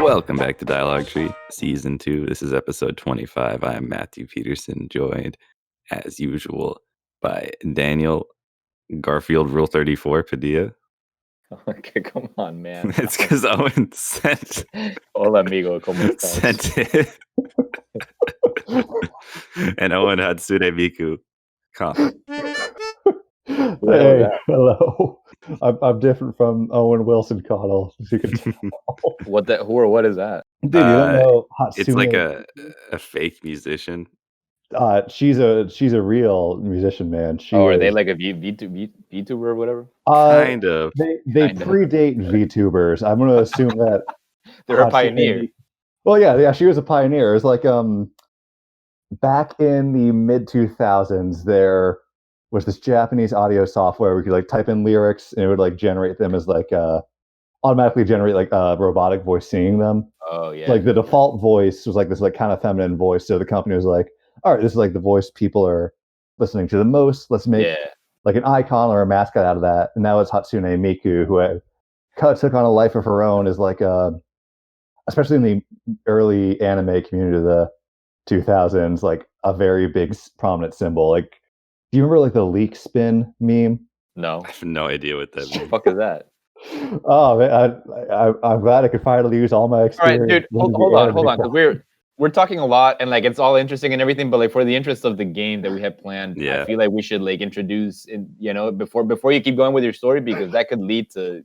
Welcome back to Dialogue Tree, Season 2. This is episode 25. I am Matthew Peterson, joined, as usual, by Daniel Garfield Rule 34 Padilla. Okay, come on, man. It's because Owen sent Hola, amigo. ¿Cómo estás? sent it. And Owen Hatsune Miku comment. Hey, hello. I'm different from Owen Wilson Connell, as you can tell. What is that? Dude, you don't know Hatsune. It's like a fake musician. She's a real musician, man. Are they like a VTuber or whatever? Kind of. They predate VTubers. I'm going to assume that they're a pioneer. Well, yeah, she was a pioneer. It was like back in the mid 2000s, there was this Japanese audio software where you could like type in lyrics and it would like generate them as like automatically generate like robotic voice singing them. Oh yeah. Like the default voice was like this like kind of feminine voice. So the company was like, all right, this is like the voice people are listening to the most. Let's make like an icon or a mascot out of that. And now it's Hatsune Miku, who took on a life of her own as like especially in the early anime community of the 2000s, like a very big prominent symbol. Like, do you remember like the leak spin meme? No. I have no idea what that What the means. fuck is that? Oh man, I'm glad I could finally use all my experience. All right, dude, hold on, because we're talking a lot and like it's all interesting and everything, but like for the interest of the game that we have planned, I feel like we should like introduce, before you keep going with your story, because that could lead to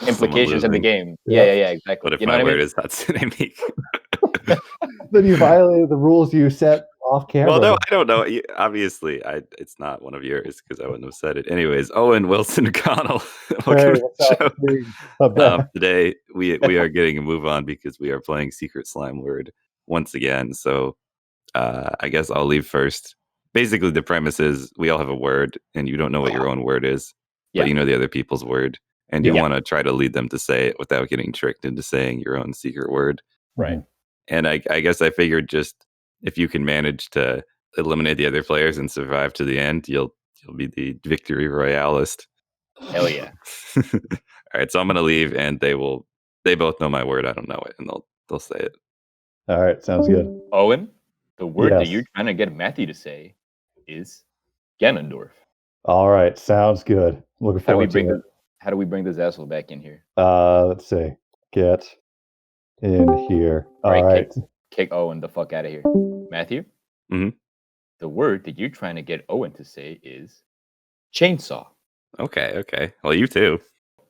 implications in the game. Yeah, exactly. What if my word is Hatsune Miku? Then you violated the rules you set off camera. Well, no, I don't know. Obviously, it's not one of yours because I wouldn't have said it. Anyways, Owen Wilson Connell. Welcome to the show. Today, we are getting a move on because we are playing Secret Slime Word once again. So I guess I'll leave first. Basically, the premise is we all have a word and you don't know what your own word is, but you know the other people's word. And you want to try to lead them to say it without getting tricked into saying your own secret word. Right. And I guess I figured just if you can manage to eliminate the other players and survive to the end, you'll be the victory royalist. Hell yeah. All right, so I'm gonna leave, and they both know my word. I don't know it, and they'll say it. All right, sounds good. Owen, the word that you're trying to get Matthew to say is Ganondorf. All right, sounds good. Looking forward to it. How do we bring this asshole back in here? Let's see. Get in here. All right. Kick Owen the fuck out of here. Matthew? Mm-hmm. The word that you're trying to get Owen to say is chainsaw. Okay. Well, you too.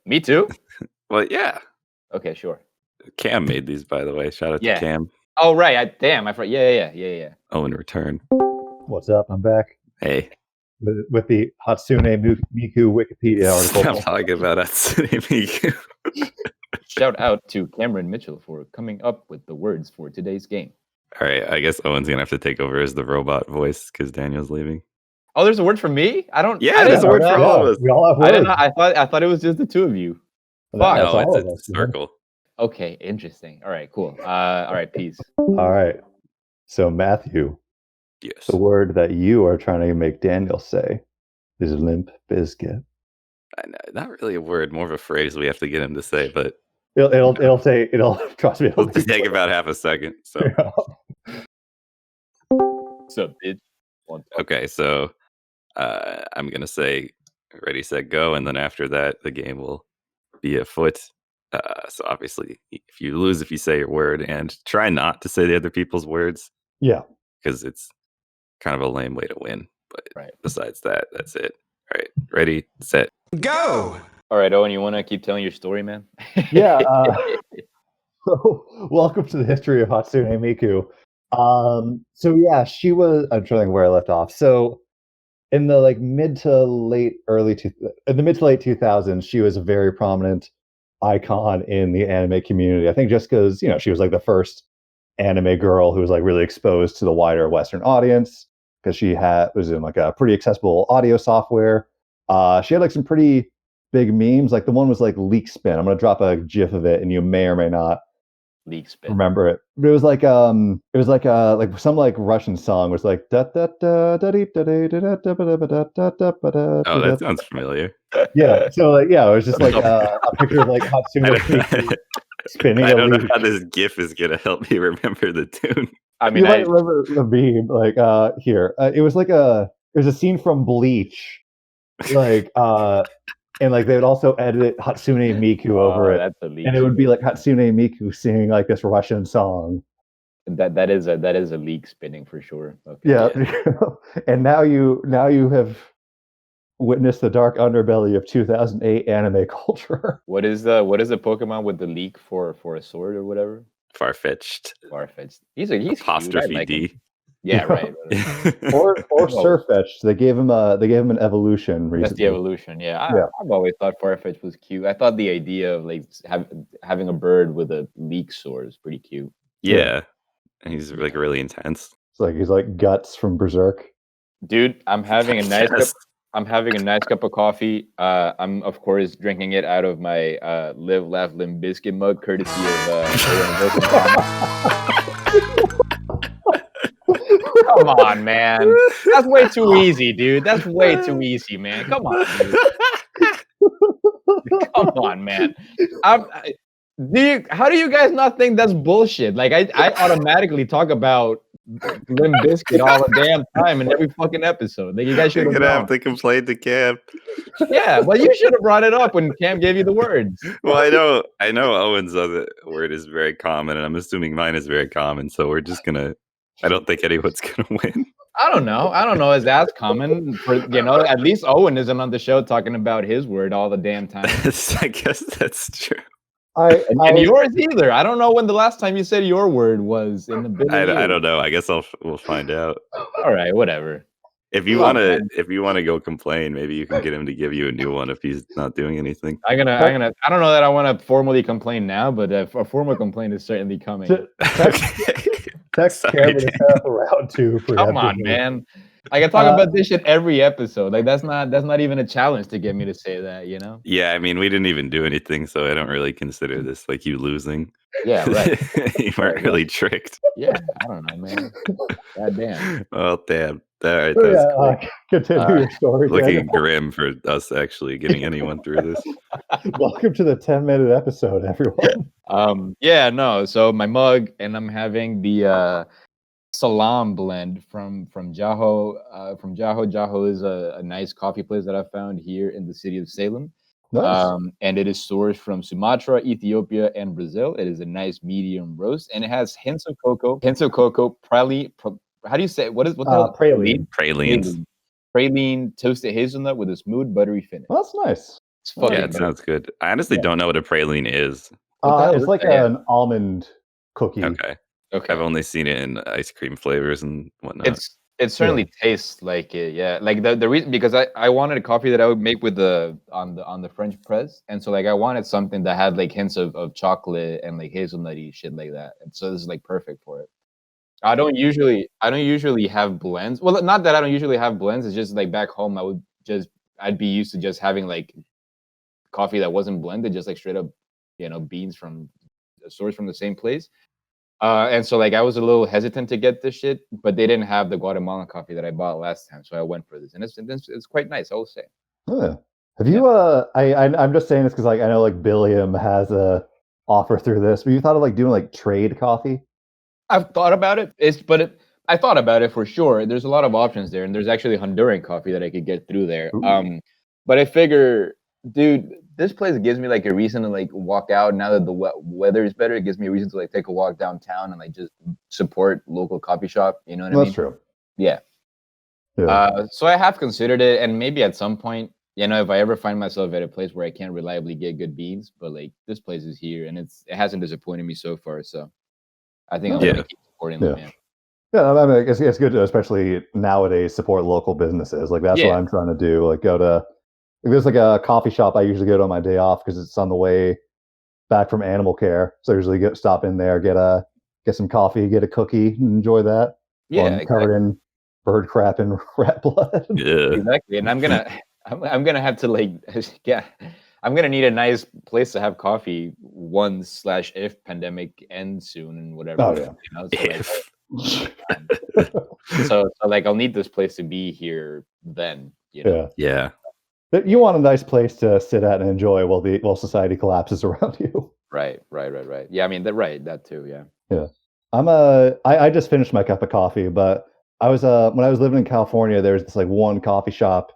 Me too? Well, yeah. Okay, sure. Cam made these, by the way. Shout out to Cam. Oh, right. I forgot. Yeah. Owen, return. What's up? I'm back. Hey. With the Hatsune Miku Wikipedia article. I'm talking about Hatsune Miku. Shout out to Cameron Mitchell for coming up with the words for today's game. All right, I guess Owen's gonna have to take over as the robot voice because Daniel's leaving. Oh, there's a word for me? There's a word for all of us. We all have words. I thought it was just the two of you. Fuck. No, it's a circle. Okay, interesting. All right, cool. All right, peace. All right. So Matthew, yes, the word that you are trying to make Daniel say is Limp Bizkit. Not really a word, more of a phrase we have to get him to say, but it'll trust me. It'll take about half a second. So, What's up, bitch? Okay, so I'm gonna say ready, set, go, and then after that, the game will be afoot. So obviously, if you lose, if you say your word, and try not to say the other people's words. Yeah, because it's kind of a lame way to win. But besides that, that's it. All right, ready, set, go. All right, Owen, you want to keep telling your story, man? Yeah. So, welcome to the history of Hatsune Miku. So yeah, she was. I'm trying to think where I left off. So, in the mid to late 2000s, she was a very prominent icon in the anime community. I think just because she was like the first anime girl who was like really exposed to the wider Western audience because she was in like a pretty accessible audio software. She had like some pretty big memes. Like the one was like leak spin. I'm gonna drop a GIF of it, and you may or may not leak spin remember it. But it was like some like Russian song was like da da da da da da da da da da da. Oh, that sounds familiar. Yeah. So it was just like a picture of like Hatsune Miku spinning. I don't know leak. how this GIF is gonna help me remember the tune. I mean, you might remember the meme. Like here, it was like there's a scene from Bleach, like and like they would also edit Hatsune Miku over it, that's a leak, and it would be like Hatsune Miku singing like this Russian song. That is a leak spinning for sure. Okay. Yeah, and now you have witnessed the dark underbelly of 2008 anime culture. What is the Pokemon with the leak for a sword or whatever? Far-fetched. He's apostrophe cute. D. Yeah, right. or Surfetched. They gave him an evolution recently. That's the evolution. Yeah, I've always thought Farfetch'd was cute. I thought the idea of like having a bird with a leek sword is pretty cute. Yeah. And he's like really intense. It's like he's like Guts from Berserk. Dude, I'm having a nice cup of coffee. I'm of course drinking it out of my Live Laugh Limb Biscuit mug, courtesy of Come on, man. That's way too easy, dude. That's way too easy, man. Come on, dude. Come on, man. How do you guys not think that's bullshit? Like I automatically talk about Limp Bizkit all the damn time in every fucking episode. Like you guys should have to complain to Cam. Yeah, well, you should have brought it up when Cam gave you the words. Well, I know Owen's other word is very common, and I'm assuming mine is very common. So we're just gonna. I don't think anyone's gonna win. I don't know. Is that common? For at least Owen isn't on the show talking about his word all the damn time. I guess that's true. And yours either. I don't know when the last time you said your word was in the I don't know. I guess we'll find out. All right, whatever. If you want to go complain, maybe you can get him to give you a new one if he's not doing anything. I don't know that I want to formally complain now, but a formal complaint is certainly coming. Text Cameron to set up a round two. Come on, man. I can talk about this shit every episode. Like that's not even a challenge to get me to say that, you know? Yeah, I mean, we didn't even do anything, so I don't really consider this like you losing. Yeah, right. You weren't really tricked. Yeah, I don't know, man. God damn. Oh, damn. All right, continue your story. Looking grim for us actually getting anyone through this. Welcome to the 10-minute episode, everyone. So my mug, and I'm having the Salam blend from Jaho. Jaho is a nice coffee place that I found here in the city of Salem. Nice. And it is sourced from Sumatra, Ethiopia, and Brazil. It is a nice medium roast, and it has hints of cocoa, praline. How do you say it? What the hell? Pralines. Praline toasted hazelnut with a smooth, buttery finish. Well, that's nice. It sounds good. I honestly don't know what a praline is. It's like an almond cookie. Okay. I've only seen it in ice cream flavors and whatnot. It certainly tastes like it. Yeah, like the reason, because I wanted a coffee that I would make with on the French press, and so like I wanted something that had like hints of chocolate and like hazelnutty shit like that, and so this is like perfect for it. I don't usually have blends. Well, not that I don't usually have blends. It's just like back home, I'd be used to just having like coffee that wasn't blended, just like straight up, beans from a source from the same place. And so like I was a little hesitant to get this shit, but they didn't have the Guatemalan coffee that I bought last time, so I went for this, and it's quite nice, I will say. Oh, have you? I'm just saying this because like I know like Billiam has a offer through this, but you thought of like doing like trade coffee? I've thought about it. I thought about it for sure. There's a lot of options there, and there's actually Honduran coffee that I could get through there. Ooh. But I figure, dude, this place gives me like a reason to like walk out. Now that the weather is better, it gives me a reason to like take a walk downtown and like just support local coffee shop. You know what I mean? That's true. Yeah. So I have considered it, and maybe at some point, if I ever find myself at a place where I can't reliably get good beans, but like this place is here, and it hasn't disappointed me so far. So I think I'm gonna keep supporting them, man. Yeah, I mean, it's good to, especially nowadays, support local businesses. Like that's what I'm trying to do. Like there's like a coffee shop I usually go to on my day off because it's on the way back from animal care. So I usually stop in there, get some coffee, get a cookie, and enjoy that. Yeah, covered in bird crap and rat blood. Yeah, exactly. And I'm gonna have to like, I'm gonna need a nice place to have coffee once/if pandemic ends soon and whatever. Oh yeah. So like I'll need this place to be here then. Yeah. But you want a nice place to sit at and enjoy while society collapses around you. Right. Yeah, I mean, that too. Yeah. Yeah. I just finished my cup of coffee, but I was when I was living in California, there was this like one coffee shop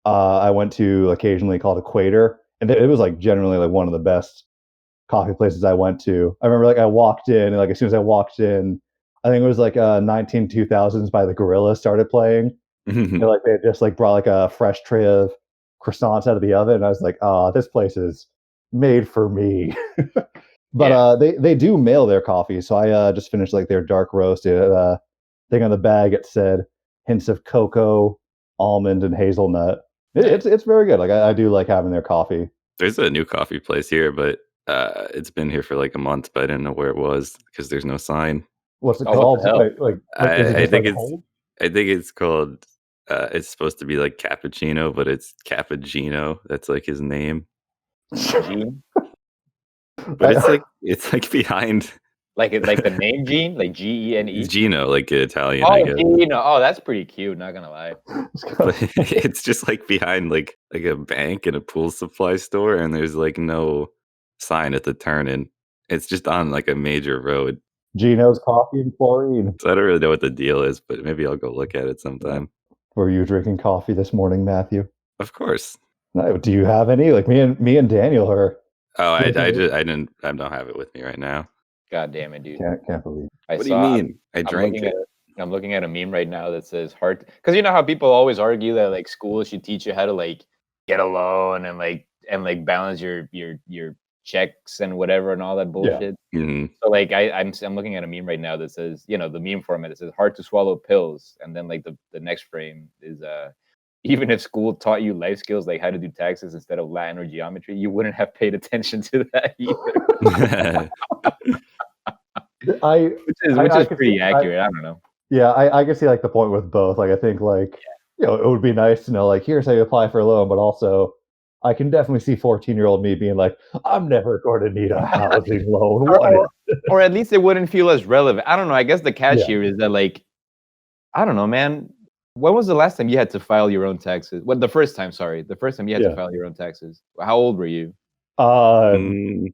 I went to occasionally called Equator, and it was like generally like one of the best coffee places I went to. I remember like I walked in, and like as soon as I walked in, I think it was like 2000s by the Gorilla started playing. And, like they had just like brought like a fresh tray of croissants out of the oven, and I was like, "Oh, this place is made for me." But they do mail their coffee, so I just finished like their dark roast. Thing on the bag it said hints of cocoa, almond, and hazelnut. It's very good. Like I do like having their coffee. There's a new coffee place here, but it's been here for like a month, but I didn't know where it was because there's no sign. What's it called? I think it's called. It's supposed to be like cappuccino, but it's Cappuccino. That's like his name. Gene? But it's like behind. Like the name Gene, like Gene. Gino, like Italian. Oh, Gino. Oh, that's pretty cute. Not gonna lie. It's just like behind like a bank and a pool supply store, and there's like no sign at the turn, and it's just on like a major road. Gino's Coffee and Chlorine. So I don't really know what the deal is, but maybe I'll go look at it sometime. Were you drinking coffee this morning, Matthew? Of course. No, do you have any? Like me and Daniel are. Oh, I don't have it with me right now. God damn it, dude! Can't believe. What do you mean? I drank it. I'm looking at a meme right now that says hard, because you know how people always argue that like school should teach you how to like get a loan and like balance your checks and whatever and all that bullshit. Yeah. Mm-hmm. So like I'm looking at a meme right now that says, you know, the meme format, it says hard to swallow pills, and then like the next frame is even if school taught you life skills like how to do taxes instead of Latin or geometry, you wouldn't have paid attention to that either. Which is pretty accurate. I don't know. Yeah, I can see like the point with both. Like I think like you know, it would be nice to know like here's how you apply for a loan, but also I can definitely see 14-year-old me being like, I'm never going to need a housing loan. Or at least it wouldn't feel as relevant. I don't know. I guess the catch here is that like, I don't know, man. When was the last time you had to file your own taxes? The first time you had to file your own taxes. How old were you? I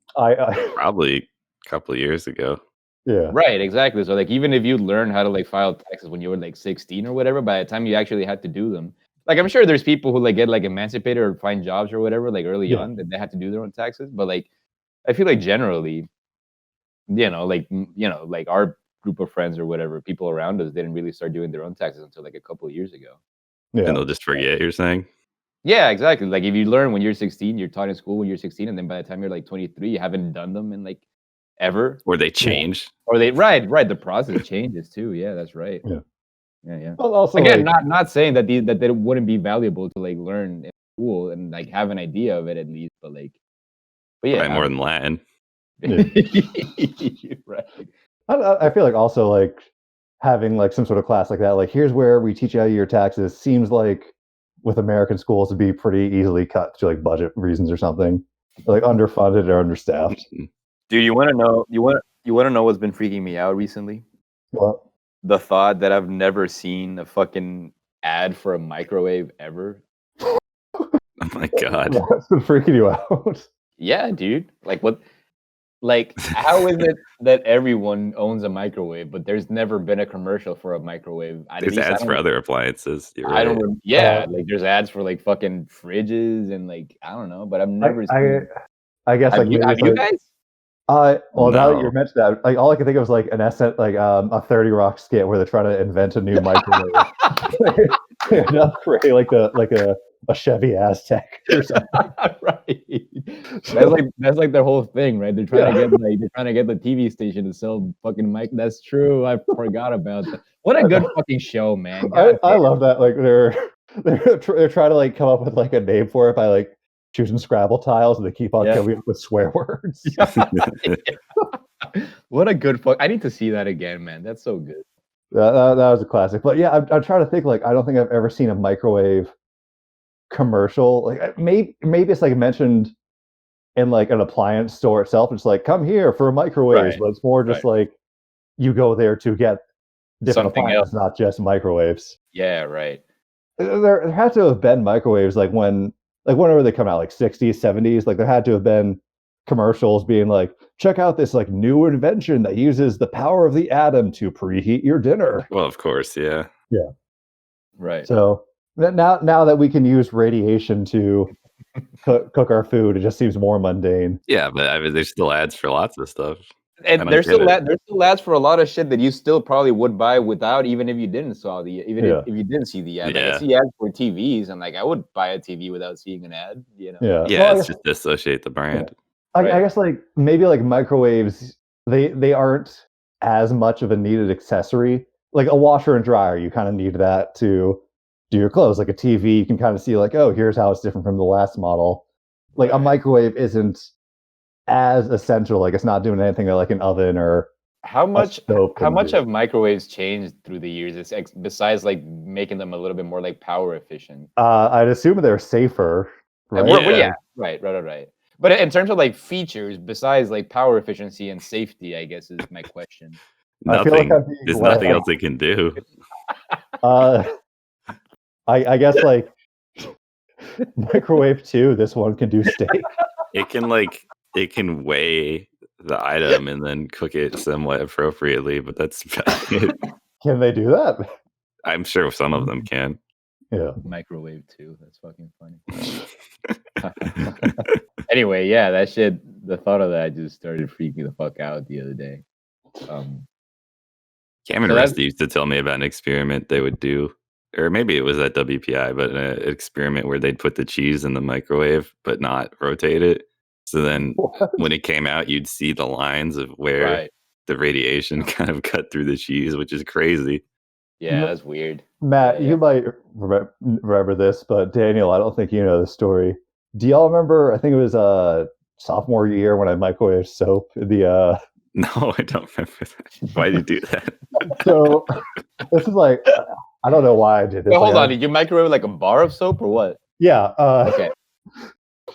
probably a couple of years ago. Yeah. Right, exactly. So like even if you learned how to like file taxes when you were like 16 or whatever, by the time you actually had to do them, like I'm sure there's people who like get like emancipated or find jobs or whatever like early on that they had to do their own taxes. But like I feel like generally, like our group of friends or whatever, people around us didn't really start doing their own taxes until like a couple of years ago. Yeah. And they'll just forget, you're saying? Yeah, exactly. Like if you learn when you're 16, you're taught in school when you're 16, and then by the time you're like 23, you haven't done them in like ever. Or they change. Or they right. The process changes too. Yeah, that's right. Yeah. Well, also, again, like, not saying that that it wouldn't be valuable to like learn in school and like have an idea of it at least, but yeah, probably more than Latin. Right. I feel like also like having like some sort of class like that, like here's where we teach you how to do your taxes, seems like with American schools to be pretty easily cut to like budget reasons or something, like underfunded or understaffed. Dude, you want to know? You want to know what's been freaking me out recently? What? The thought that I've never seen a fucking ad for a microwave ever. Oh my god, that's been freaking you out. Yeah, dude. Like what? Like how is it that everyone owns a microwave, but there's never been a commercial for a microwave? There's ads for other appliances. You're right. I don't. Yeah, like there's ads for like fucking fridges and like I don't know, but I've never seen. I guess have like you guys? Well, no. Now that you mentioned that, like all I can think of was like a 30 Rock skit where they're trying to invent a new microwave. Create like a Chevy Aztec or something. Right. That's like their whole thing, right? They're trying to get the TV station to sell fucking mic. That's true. I forgot about that. What a good fucking show, man. I love that. Like they're trying to like come up with like a name for it by like choosing Scrabble tiles, and they keep on coming up with swear words. What a good fuck! I need to see that again, man. That's so good. That was a classic. But yeah, I'm trying to think. Like, I don't think I've ever seen a microwave commercial. Like, maybe it's like mentioned in like an appliance store itself. It's like, come here for microwaves, but it's more just like you go there to get different appliances, not just microwaves. Yeah, right. There had to have been microwaves like whenever they come out, like 60s, 70s, like there had to have been commercials being like, check out this like new invention that uses the power of the atom to preheat your dinner. Well, of course, yeah. Yeah. Right. So now that we can use radiation to cook our food, it just seems more mundane. Yeah, but I mean, there's still ads for lots of stuff. And there's still ads for a lot of shit that you still probably would buy without, even if you didn't if you didn't see the ad. Like I see ads for TVs, and like I would buy a TV without seeing an ad. You know? Yeah. Yeah, well, it's just associate the brand. I guess like maybe like microwaves, they aren't as much of a needed accessory. Like a washer and dryer, you kind of need that to do your clothes. Like a TV, you can kind of see like, oh, here's how it's different from the last model. Like a microwave isn't as essential. Like it's not doing anything like an oven or how much have microwaves changed through the years? It's besides like making them a little bit more like power efficient. I'd assume they're safer. Right? Right. But in terms of like features, besides like power efficiency and safety, I guess is my question. Nothing. There's nothing else they can do. I guess like microwave 2, this one can do steak. It can weigh the item and then cook it somewhat appropriately, but that's about it. Can they do that? I'm sure some of them can. Yeah. Microwave 2. That's fucking funny. Anyway, yeah, that shit, the thought of that just started freaking the fuck out the other day. Cameron Resta used to tell me about an experiment they would do, or maybe it was at WPI, but an experiment where they'd put the cheese in the microwave but not rotate it. So then when it came out, you'd see the lines of where the radiation kind of cut through the cheese, which is crazy. Yeah, that's weird. Matt, you might remember this, but Daniel, I don't think you know the story. Do y'all remember, I think it was sophomore year when I microwaved soap in the... No, I don't remember that. Why did you do that? So this is like, I don't know why I did this. Wait, hold on, did you microwave like a bar of soap or what? Yeah. Okay.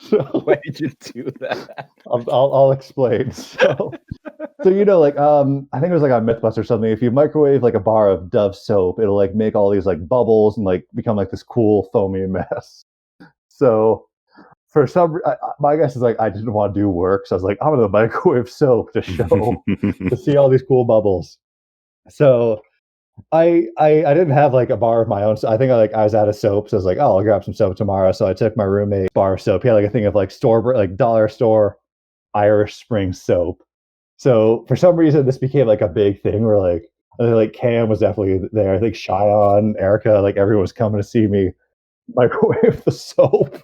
So, why did you do that? I'll explain. So you know, like I think it was like on Mythbusters or something. If you microwave like a bar of Dove soap, it'll like make all these like bubbles and like become like this cool foamy mess. So for some, my guess is like I didn't want to do work, so I was like, I'm gonna microwave soap to show to see all these cool bubbles. So I didn't have like a bar of my own. So I think I was out of soap, so I was like, oh, I'll grab some soap tomorrow. So I took my roommate's bar of soap. He had like a thing of like dollar store Irish Spring soap. So for some reason, this became like a big thing. Where like I think like Cam was definitely there. I think Cheyenne, Erica, like everyone was coming to see me microwave the soap.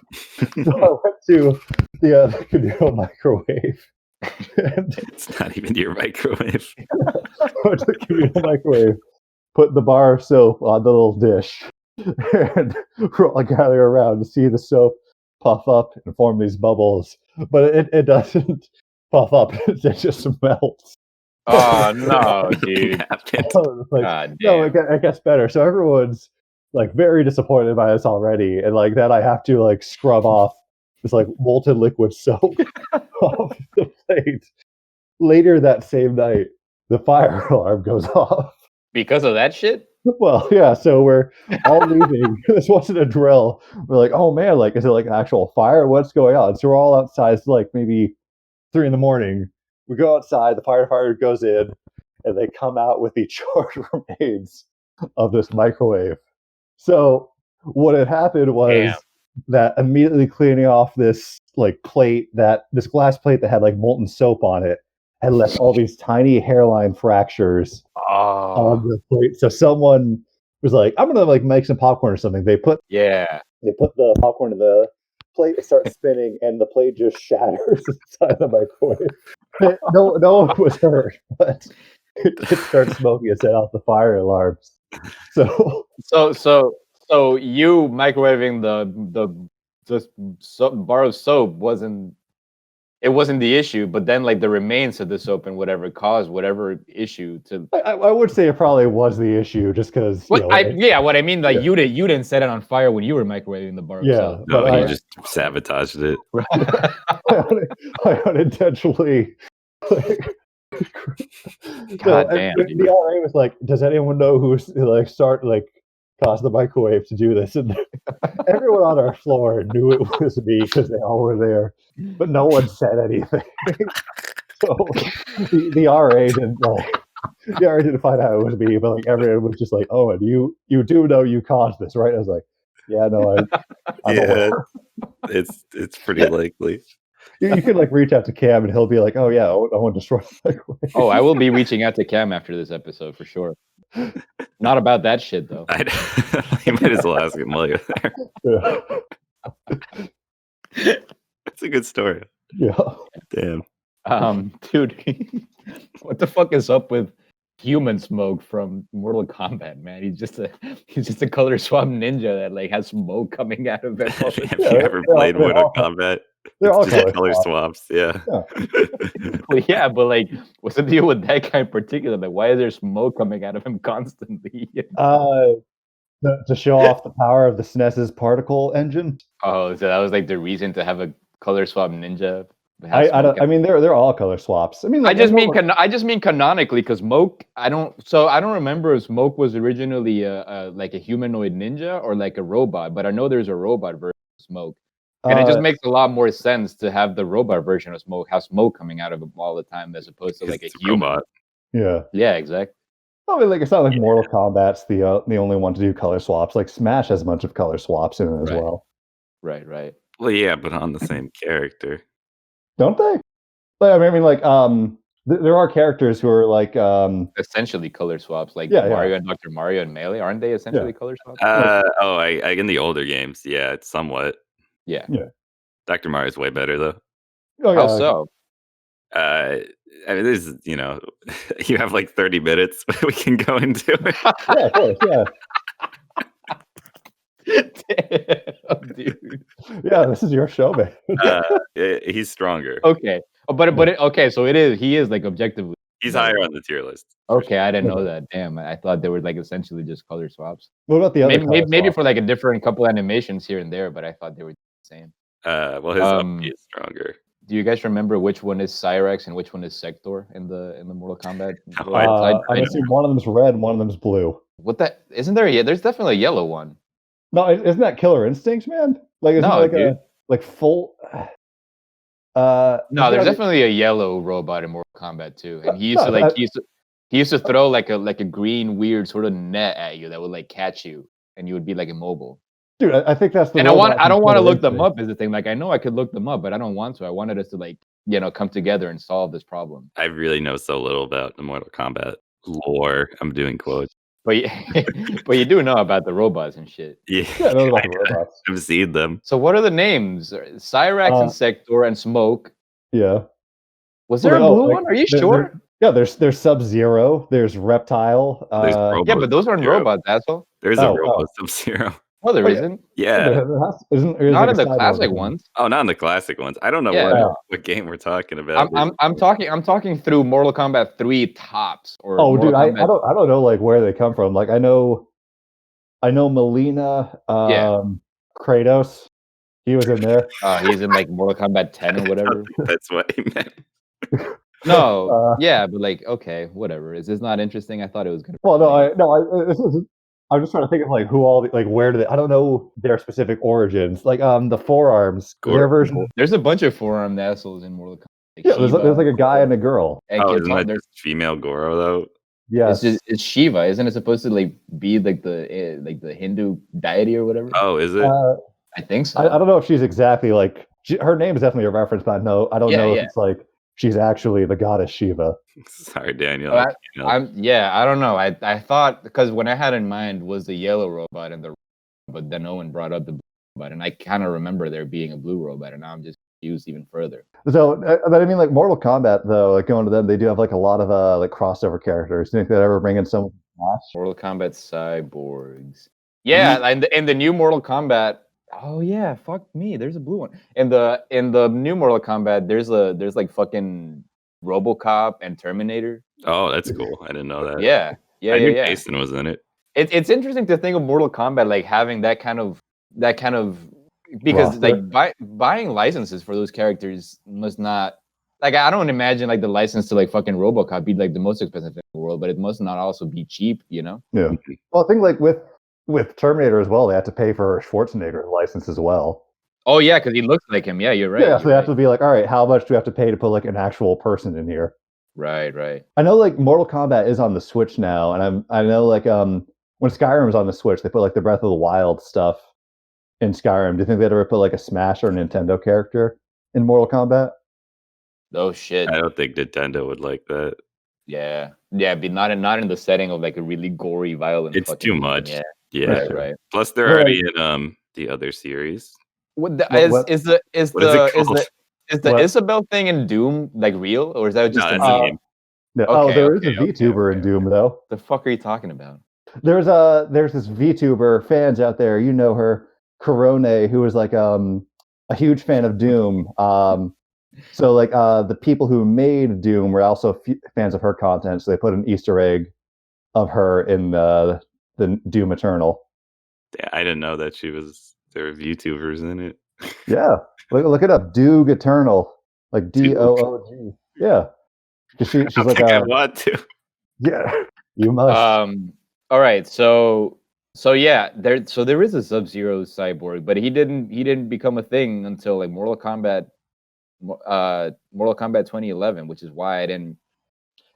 So I went to the Cadillo microwave. And it's not even your microwave. I went to the Cadillo microwave. Put the bar of soap on the little dish, and we're all gathering around to see the soap puff up and form these bubbles. But it doesn't puff up; it just melts. Oh no, dude! God damn. No, it gets better. So everyone's like very disappointed by this already, and like that I have to like scrub off this like molten liquid soap off the plate. Later that same night, the fire alarm goes off. Because of that shit? Well, yeah, so we're all leaving. This wasn't a drill. We're like, oh man, like, is it like an actual fire? What's going on? So we're all outside. It's like maybe 3 a.m. We go outside, the firefighter goes in, and they come out with the charred remains of this microwave. So what had happened was that immediately cleaning off this like this glass plate that had like molten soap on it, had left all these tiny hairline fractures on the plate. So someone was like, I'm gonna like make some popcorn or something. They put the popcorn in the plate, it starts spinning, and the plate just shatters inside the microwave. No one was hurt, but it starts smoking and set off the fire alarms. So you microwaving the bar of soap wasn't the issue, but then like the remains of the soap and whatever caused whatever issue to. I would say it probably was the issue, just because. What I mean, like you didn't set it on fire when you were microwaving the bar of soap. No, you just sabotaged it. I unintentionally. God damn. The RA was like, "Does anyone know who like start like cause the microwave to do this, and everyone on our floor knew it was me because they all were there, but no one said anything. So the RA didn't find out it was me, but like everyone was just like, "Oh, and you do know you caused this, right?" I was like, "Yeah, no, I'm aware." It's pretty likely. You could like reach out to Cam and he'll be like, "Oh yeah, I want to destroy the microwave." Oh, I will be reaching out to Cam after this episode for sure. Not about that shit though. You might as well ask him while you're there. Yeah. It's a good story. Yeah. Damn. Dude, what the fuck is up with Human Smoke from Mortal Kombat, man? He's just a color swap ninja that like has smoke coming out of it. Have you ever played Mortal Kombat? They're all just color swaps. Yeah. Well, yeah, but like, what's the deal with that guy in particular? Like, why is there smoke coming out of him constantly? To show off the power of the SNES's particle engine. Oh, so that was like the reason to have a color swap ninja. I mean, they're all color swaps. I mean, like, I just mean canonically, because Smoke. I don't remember if Smoke was originally like a humanoid ninja or like a robot, but I know there's a robot version of Smoke, and it just makes a lot more sense to have the robot version of Smoke have smoke coming out of him all the time as opposed to like a human. Robot. Yeah, exactly. I mean, like, it's not like Mortal Kombat's the only one to do color swaps. Like Smash has a bunch of color swaps in it as well. Right. Well, yeah, but on the same character. Don't they? Like, I mean, like, there are characters who are like essentially color swaps, like Mario and Dr. Mario and Melee, aren't they essentially color swaps? I in the older games, yeah, it's somewhat. Yeah. Dr. Mario's way better though. Oh, yeah. How so? I mean, this is, you have like 30 minutes. We can go into it. Yeah, of course, yeah. Damn, dude. Yeah, this is your show, man. He's stronger. Okay, okay, so he is like objectively. He's higher on the tier list. Okay, I didn't know that. Damn, I thought they were like essentially just color swaps. What about the other? Maybe for like a different couple animations here and there, but I thought they were the same. Well, his up is stronger. Do you guys remember which one is Cyrax and which one is Sector in the Mortal Kombat? I assume one of them's red, one of them's blue. What that? Isn't there? There's definitely a yellow one. No, isn't that Killer Instinct, man? Like, isn't no, like dude. a like full? No, there's definitely a yellow robot in Mortal Kombat 2, and he used to throw like a green weird sort of net at you that would like catch you, and you would be like immobile. Dude, I think that's the. And I don't want to look them up. Is the thing. Like, I know I could look them up, but I don't want to. I wanted us to like come together and solve this problem. I really know so little about the Mortal Kombat lore. I'm doing quotes. But you do know about the robots and shit. Yeah, I know about the robots. I've seen them. So what are the names? Cyrax and Sector and Smoke. Yeah. Was there a blue one? Are you sure? There's Sub-Zero. There's Reptile. Yeah, but those aren't robots, asshole. There's a robot Sub-Zero. Oh, there isn't? Yeah. Not in the classic ones. Oh, not in the classic ones. I don't know what game we're talking about. I'm talking through Mortal Kombat 3 tops or dude, I don't know like where they come from. Like I know Melina, Kratos. He was in there. He's in like Mortal Kombat 10 or whatever. That's what he meant. No, but like, okay, whatever. Is this not interesting? I thought it was gonna. Well, I'm just trying to think of like who all where do they? I don't know their specific origins. Like the forearms, their version. There's a bunch of forearm assholes in Mortal Kombat. Like there's like a guy and a girl. Isn't that just female Goro though? Yeah, it's Shiva. Isn't it supposed to like be like the Hindu deity or whatever? Oh, is it? I think so. I don't know if she's exactly like her name is definitely a reference, but I don't know if it's like she's actually the goddess Shiva. Sorry, Daniel. I don't know. I thought because when I had in mind was the yellow robot but then Owen brought up the blue robot, and I kind of remember there being a blue robot, and now I'm just confused even further. So, but I mean, like Mortal Kombat though, like going to them, they do have like a lot of like crossover characters. Do you think they'd ever bring in some Mortal Kombat cyborgs? Yeah, and in the new Mortal Kombat. Oh yeah, fuck me. There's a blue one. In the new Mortal Kombat, there's like fucking RoboCop and Terminator. Oh, that's cool. I didn't know that. Yeah. I knew Jason was in it. It's interesting to think of Mortal Kombat like having that kind of because like buying licenses for those characters must not like I don't imagine like the license to like fucking RoboCop be like the most expensive thing in the world, but it must not also be cheap, you know? Yeah. Well, I think like with with Terminator as well, they had to pay for Schwarzenegger's license as well. Oh yeah, because he looks like him. Yeah, you're right. Yeah, so they have to be like, all right, how much do we have to pay to put like an actual person in here? Right. I know like Mortal Kombat is on the Switch now, and I know like when Skyrim was on the Switch, they put like the Breath of the Wild stuff in Skyrim. Do you think they'd ever put like a Smash or Nintendo character in Mortal Kombat? Oh shit. I don't think Nintendo would like that. Yeah, but not in the setting of like a really gory, violent. It's too much. Yeah. Yeah. Right. Plus, they're already in the other series. Is the called? Isabel thing in Doom like real, or is that just a game? No. Okay, there is a VTuber in Doom though. The fuck are you talking about? There's this VTuber, fans out there, you know her, Corone, who is like a huge fan of Doom. So like the people who made Doom were also fans of her content, so they put an Easter egg of her in the Doom Eternal. Yeah, I didn't know that there were VTubers in it. Yeah, look it up, Doog Eternal, like Doog. Yeah, she's like I want to. Yeah, you must. All right, so yeah, there is a Sub-Zero cyborg, but he didn't become a thing until like Mortal Kombat 2011, which is why I didn't.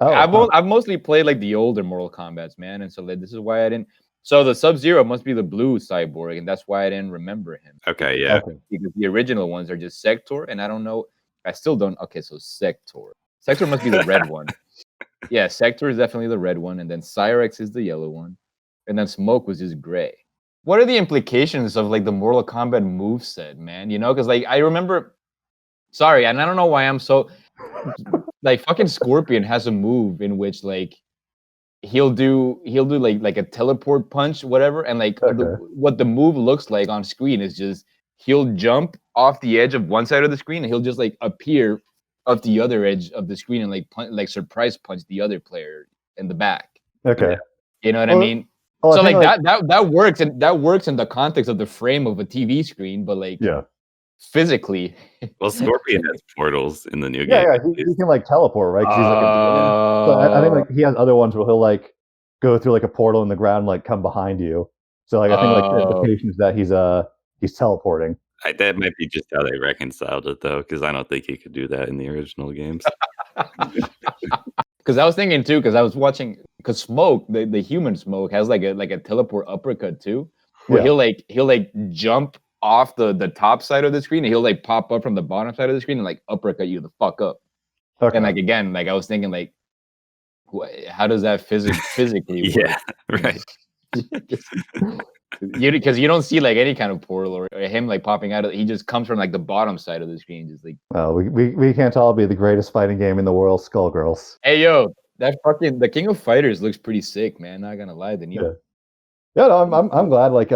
I've mostly played like the older Mortal Kombats, man, and so like, this is why I didn't. So the Sub-Zero must be the blue cyborg, and that's why I didn't remember him. Okay, yeah. Because the original ones are just Sector, and I don't know. I still don't. Okay, so Sector must be the red one. Yeah, Sector is definitely the red one, and then Cyrex is the yellow one, and then Smoke was just gray. What are the implications of like the Mortal Kombat moveset, man? You know, because like I remember. Sorry, and I don't know why I'm so like fucking Scorpion has a move in which like he'll do like a teleport punch, whatever, and like what the move looks like on screen is just he'll jump off the edge of one side of the screen and he'll just like appear off the other edge of the screen and like surprise punch the other player in the back. Okay, you know what I mean? So like that works, and that works in the context of the frame of a TV screen, but like physically. Well, Scorpion has portals in the new game. Yeah, he can like teleport, right? 'Cause he's like a demon. So I think like he has other ones where he'll like go through like a portal in the ground, and, like come behind you. So like I think like the implication is that he's teleporting. That might be just how they reconciled it though, because I don't think he could do that in the original games. Because I was thinking too, because I was watching, because Smoke, the human Smoke, has like a teleport uppercut too, where he'll like jump off the top side of the screen and he'll like pop up from the bottom side of the screen and like uppercut you the fuck up. And like again, like I was thinking like, how does that physically work? Yeah, right. Because you don't see like any kind of portal or him like popping out of. He just comes from like the bottom side of the screen, just like. Well, we can't all be the greatest fighting game in the world, Skullgirls. Hey yo, that fucking the King of Fighters looks pretty sick, man. Not gonna lie, Yeah, no, I'm glad like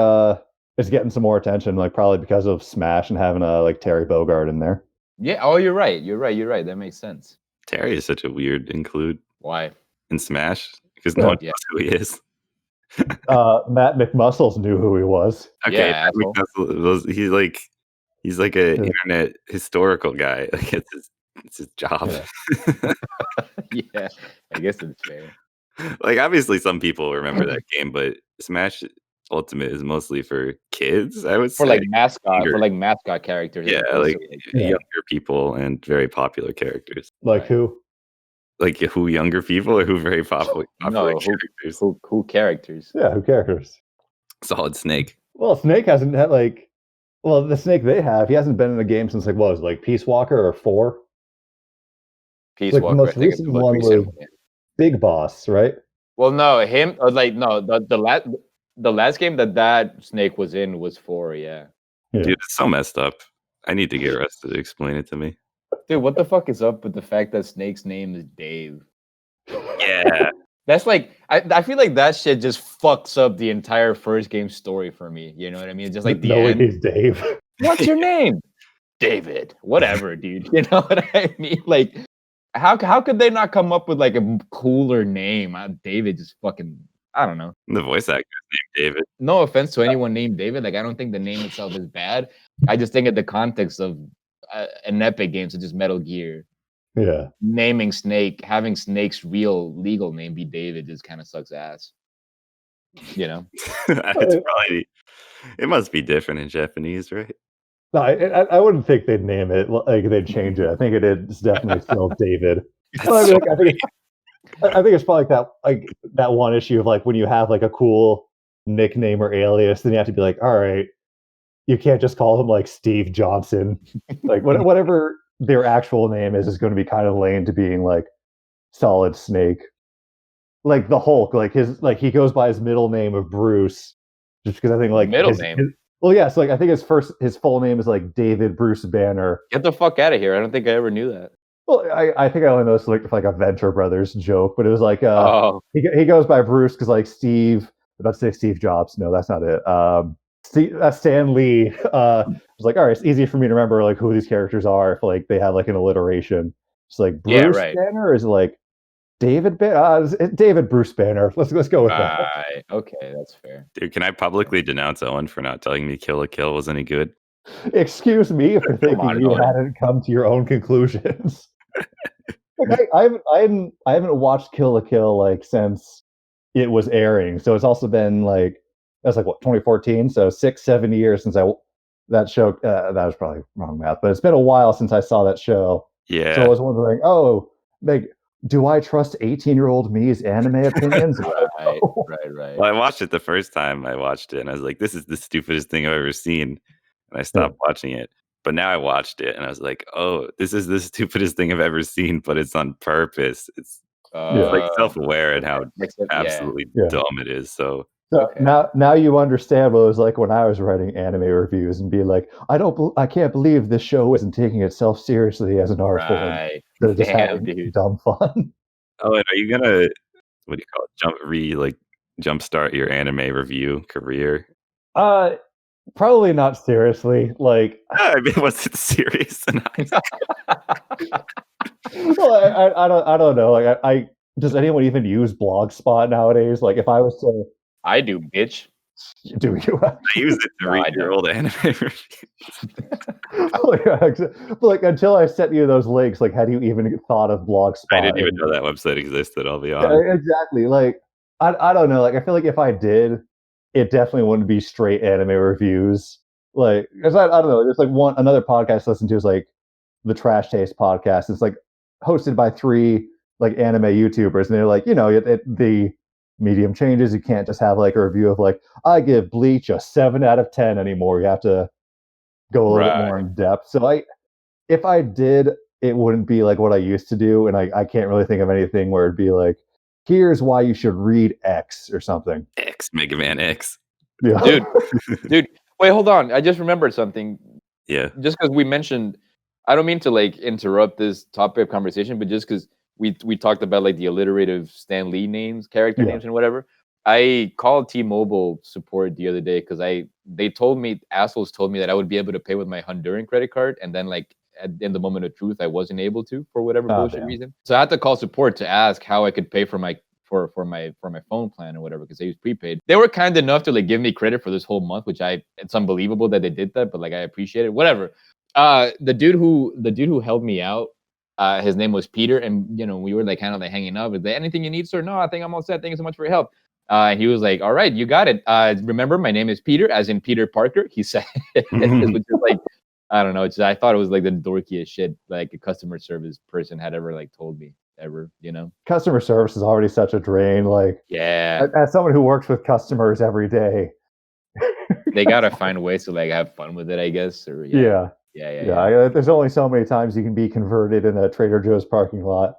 it's getting some more attention, like probably because of Smash and having like Terry Bogard in there. Yeah. Oh, you're right. That makes sense. Terry is such a weird include. Why? In Smash? Because no one knows who he is. Matt McMuscles knew who he was. Okay, Matt McMuscle he's like an internet historical guy. Like it's his job. Yeah, I guess it's fair. Like obviously some people remember that game, but Smash Ultimate is mostly for kids, I would say. For like mascot characters. Yeah, like younger people and very popular characters. Like who? Like who younger people or who very popular characters? Who characters? Yeah, who characters? Solid Snake. Well, Snake hasn't had the Snake they have, he hasn't been in a game since like what was it, like Peace Walker or 4? Peace like Walker. The most recent one was Big Boss, right? Well, no, him the last game that Snake was in was 4, yeah. Dude, it's so messed up. I need to get Rusted to explain it to me. Dude, what the fuck is up with the fact that Snake's name is Dave? Yeah. That's like, I feel like that shit just fucks up the entire first game story for me. You know what I mean? It's just like the end. He's Dave. What's your name? David. Whatever, dude. You know what I mean? Like, how could they not come up with like a cooler name? David just fucking, I don't know. The voice actor is named David. No offense to anyone named David. Like, I don't think the name itself is bad. I just think in the context of an Epic game such as Metal Gear, naming Snake, having Snake's real legal name be David just kind of sucks ass. You know, it's probably it must be different in Japanese, right? No, I wouldn't think they'd name it like they'd change it. I think it's definitely still David. Well, I, mean, like, I think it's probably like that one issue of like when you have like a cool nickname or alias, then you have to be like, all right, you can't just call him like Steve Johnson. Like whatever their actual name is going to be kind of lame to being like Solid Snake. Like the Hulk, like he goes by his middle name of Bruce, just because I think like middle name. Well, yeah, so like I think his full name is like David Bruce Banner. Get the fuck out of here! I don't think I ever knew that. Well, I think I only know it's like a Venture Brothers joke, but it was like he goes by Bruce because like Steve. I'm about to say Steve Jobs. No, that's not it. That's Stan Lee. It's like, all right, it's easy for me to remember like who these characters are if like they have like an alliteration. It's like Bruce Banner, or is it like David Banner? David Bruce Banner. Let's go with that. Right. Okay, that's fair. Dude, can I publicly denounce Owen for not telling me Kill la Kill was any good? Excuse me for thinking you hadn't come to your own conclusions. Like I haven't watched Kill la Kill like since it was airing, so it's also been like that's like what 2014, so 6-7 years since that show. That was probably wrong math, but it's been a while since I saw that show. Yeah. So I was wondering, like, do I trust 18-year-old me's anime opinions? Right. Well, I watched it the first time I watched it, and I was like, this is the stupidest thing I've ever seen. And I stopped watching it. But now I watched it, and I was like, oh, this is the stupidest thing I've ever seen, but it's on purpose. It's like self-aware and how absolutely dumb it is. So now you understand what it was like when I was writing anime reviews and be like, I can't believe this show isn't taking itself seriously as an art form. They're just having dumb fun. Oh, and are you gonna what do you call it? Jumpstart your anime review career? Probably not seriously. Like, I mean, was it serious enough? Well, I don't know. Like, does anyone even use Blogspot nowadays? Like, if I was to, I do, bitch. Do you? I use it to read your old anime reviews. Like, until I sent you those links, like, had you even thought of Blogspot? I didn't even know that website existed. I'll be honest. Yeah, exactly. Like, I don't know. Like, I feel like if I did, it definitely wouldn't be straight anime reviews. Like, because I don't know. There's like another podcast I listen to is like the Trash Taste podcast. It's like hosted by 3 like anime YouTubers, and they're like, the medium changes. You can't just have like a review of like, I give Bleach a 7 out of 10 anymore. You have to go a little bit more in depth. So if I did, it wouldn't be like what I used to do, and I can't really think of anything where it'd be like, here's why you should read X or something. X, Mega Man X. Yeah. Dude. Wait, hold on. I just remembered something. Yeah. Just because we mentioned, I don't mean to like interrupt this topic of conversation, but just because we talked about like the alliterative Stan Lee names, character names, and whatever. I called T-Mobile support the other day because assholes told me that I would be able to pay with my Honduran credit card, and then like in the moment of truth, I wasn't able to for whatever bullshit reason. So I had to call support to ask how I could pay for my phone plan or whatever, because I use prepaid. They were kind enough to like give me credit for this whole month, which it's unbelievable that they did that, but like I appreciate it. Whatever. The dude who helped me out, his name was Peter, and we were like kind of like hanging out. Is there anything you need, sir? No, I think I'm all set. Thank you so much for your help. He was like, all right, you got it. Remember, my name is Peter, as in Peter Parker. He said, which is like, I don't know. I thought it was like the dorkiest shit like a customer service person had ever like told me ever. Customer service is already such a drain. Like, yeah, as someone who works with customers every day, they gotta find ways to like have fun with it, I guess. Or yeah. There's only so many times you can be converted in a Trader Joe's parking lot.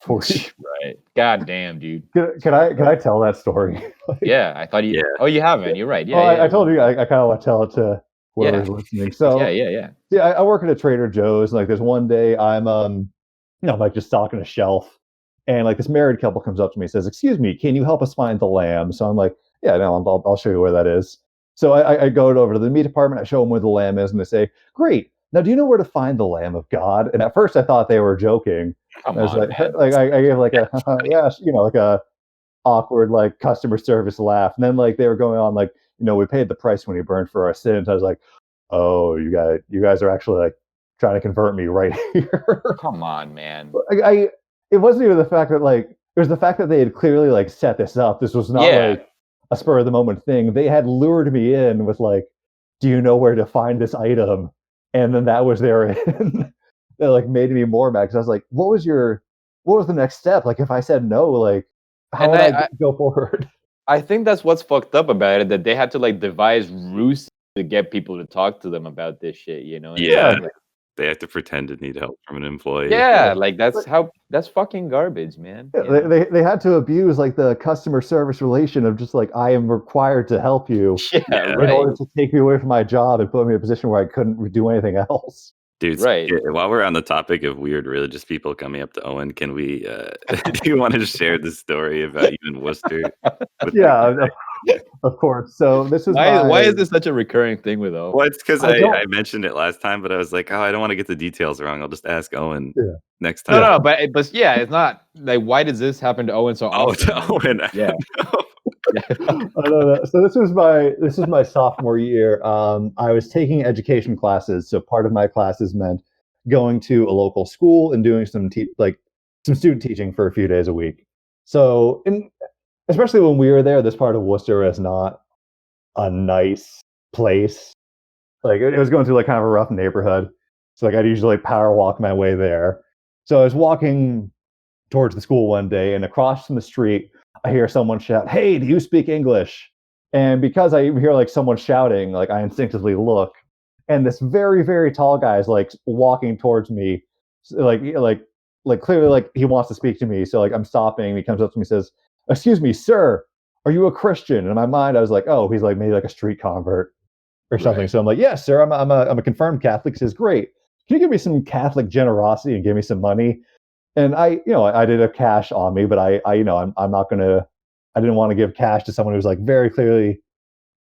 Right. God damn, dude. Can I tell that story? Yeah, I thought you. Yeah. Oh, you haven't. You're right. Yeah. Well, I told you I kind of want to tell it to whoever's listening. So yeah. I work at a Trader Joe's. And like, there's one day I'm I'm like just stocking a shelf, and like this married couple comes up to me and says, "Excuse me, can you help us find the lamb?" So I'm like, "Yeah, no, I'll show you where that is." So I go over to the meat department. I show them where the lamb is, and they say, "Great. Now, do you know where to find the Lamb of God?" And at first, I thought they were joking. I was like I gave like a like a awkward like customer service laugh, and then like they were going on like, we paid the price when he burned for our sins. I was like, oh, you guys are actually like trying to convert me right here. Come on, man. It wasn't even the fact that like it was the fact that they had clearly like set this up. This was not like, a spur of the moment thing. They had lured me in with like, "Do you know where to find this item?" And then that was their in. That like made me more mad because I was like, what was the next step? Like if I said no, like how And would I go forward? I think that's what's fucked up about it, that they had to like devise ruse to get people to talk to them about this shit, you know? Yeah. Like, they have to pretend to need help from an employee. yeah, like that's fucking garbage, man. Yeah, they had to abuse like the customer service relation of just like I am required to help you Yeah, in right. order to take me away from my job and put me in a position where I couldn't do anything else. Dude, right. While we're on the topic of weird religious people coming up to Owen, can we do you want to share the story about you in Worcester? Yeah, of course. So this is why is this such a recurring thing with Owen? Well, it's because I mentioned it last time, but I was like, oh, I don't want to get the details wrong. I'll just ask Owen next time. No, but yeah, it's not like why does this happen to Owen so often? To Owen. Yeah. I don't know. So this was my sophomore year. I was taking education classes. So part of my classes meant going to a local school and doing some student teaching for a few days a week. So, especially when we were there, this part of Worcester is not a nice place. Like it was going through like kind of a rough neighborhood. So like I'd usually power walk my way there. So I was walking towards the school one day, and across from the street, I hear someone shout, "Hey, do you speak English?" And because I hear like someone shouting, like I instinctively look, and this very, very tall guy is like walking towards me, like clearly like he wants to speak to me. So like I'm stopping. He comes up to me and says, "Excuse me, sir, are you a Christian?" And in my mind, I was like, "Oh, he's like maybe like a street convert or something." Right. So I'm like, "Yes, sir, I'm a confirmed Catholic." He says, "Great. Can you give me some Catholic generosity and give me some money?" And I did have cash on me, but I'm not gonna. I didn't want to give cash to someone who's like very clearly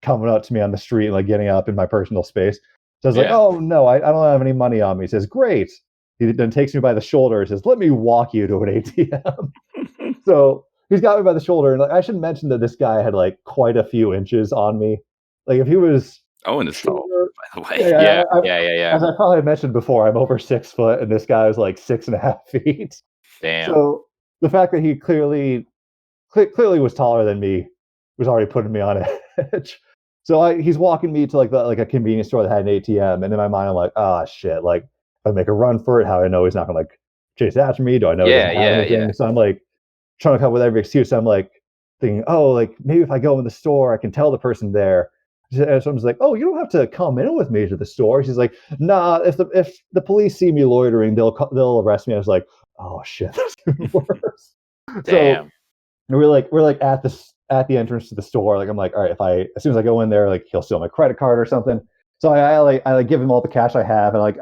coming up to me on the street and like getting up in my personal space. So I was like, "Oh no, I don't have any money on me." He says, "Great." He then takes me by the shoulder and says, "Let me walk you to an ATM." So he's got me by the shoulder, and like I should mention that this guy had like quite a few inches on me. Like if he was Owen is tall, by the way. Yeah. As I probably mentioned before, I'm over 6 foot, and this guy is like 6.5 feet. Damn. So the fact that he clearly was taller than me was already putting me on edge. So he's walking me to like a convenience store that had an ATM, and in my mind I'm like, oh shit, like if I make a run for it, how I know he's not gonna like chase after me? Do I know he doesn't have anything? So I'm like trying to come up with every excuse. I'm like thinking, oh, like maybe if I go in the store, I can tell the person there. And someone's like, "Oh, you don't have to come in with me to the store." She's like, "Nah, if the police see me loitering, they'll arrest me." I was like, "Oh shit, that's even worse." Damn. So we're like at the entrance to the store. Like I'm like, all right, as soon as I go in there, like he'll steal my credit card or something. So I give him all the cash I have, and like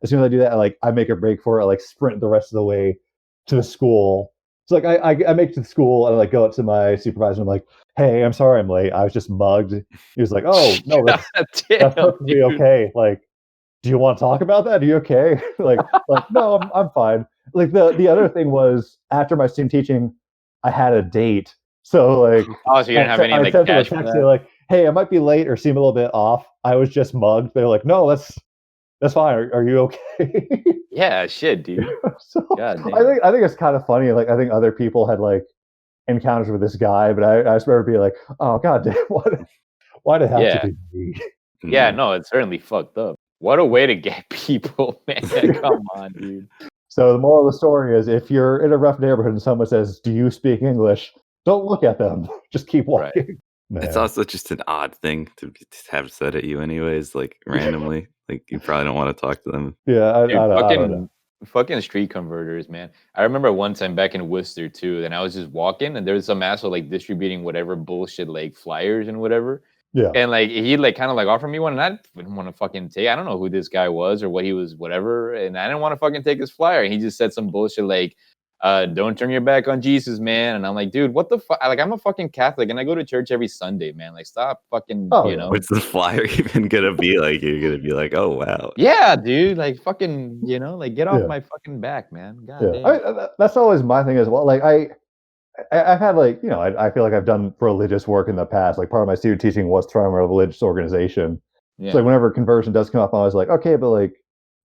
as soon as I do that, I make a break for it. I like sprint the rest of the way to the school. So like I make it to the school, and I like go up to my supervisor. And I'm like, "Hey, I'm sorry I'm late. I was just mugged." He was like, "Oh no, that's perfectly okay. Like, do you want to talk about that? Are you okay?" like no, I'm fine. Like the other thing was after my student teaching, I had a date. So like, oh, so you didn't have any like cash for that? Like, "Hey, I might be late or seem a little bit off. I was just mugged." They're like, "No, that's fine. Are you okay?" Yeah, shit, dude. So I think it's kind of funny. Like I think other people had like encounters with this guy, but I just remember being like, "Oh god damn, why did it have to be me?" Yeah, no, it's certainly fucked up. What a way to get people, man. Come on, dude. So the moral of the story is if you're in a rough neighborhood and someone says, "Do you speak English?" don't look at them. Just keep walking. Right. It's also just an odd thing to have said at you anyways, like randomly. Like you probably don't want to talk to them. Yeah, dude, I don't know. Fucking street converters, man. I remember one time back in Worcester too, and I was just walking and there was some asshole like distributing whatever bullshit like flyers and whatever. Yeah. And like he like kind of like offered me one, and I didn't want to fucking take. I don't know who this guy was or what he was, whatever. And I didn't want to fucking take his flyer. And he just said some bullshit like, "Don't turn your back on Jesus, man." And I'm like, dude, what the fuck? Like, I'm a fucking Catholic and I go to church every Sunday, man. Like, stop fucking, you know. What's the flyer even gonna be like? You're gonna be like, oh wow. Yeah, dude. Like, fucking, you know, like get off my fucking back, man. God damn. That's always my thing as well. Like I've had like, I feel like I've done religious work in the past. Like part of my student teaching was trying a religious organization. Yeah. So like whenever conversion does come up, I was like, okay, but like,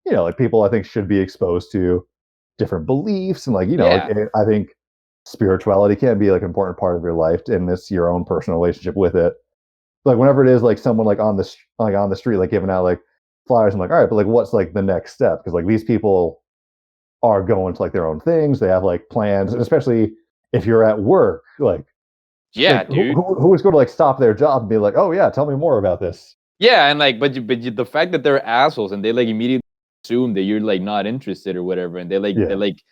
like people I think should be exposed to different beliefs and like, like, I think spirituality can be like an important part of your life and this your own personal relationship with it. Like whenever it is like someone like on the street like giving out like flyers, I'm like, all right, but like what's like the next step? Because like these people are going to like their own things. They have like plans, and especially if you're at work, like dude, who is going to like stop their job and be like, oh yeah, tell me more about this? Yeah, and like, but the fact that they're assholes and they like immediately assume that you're like not interested or whatever, and they like like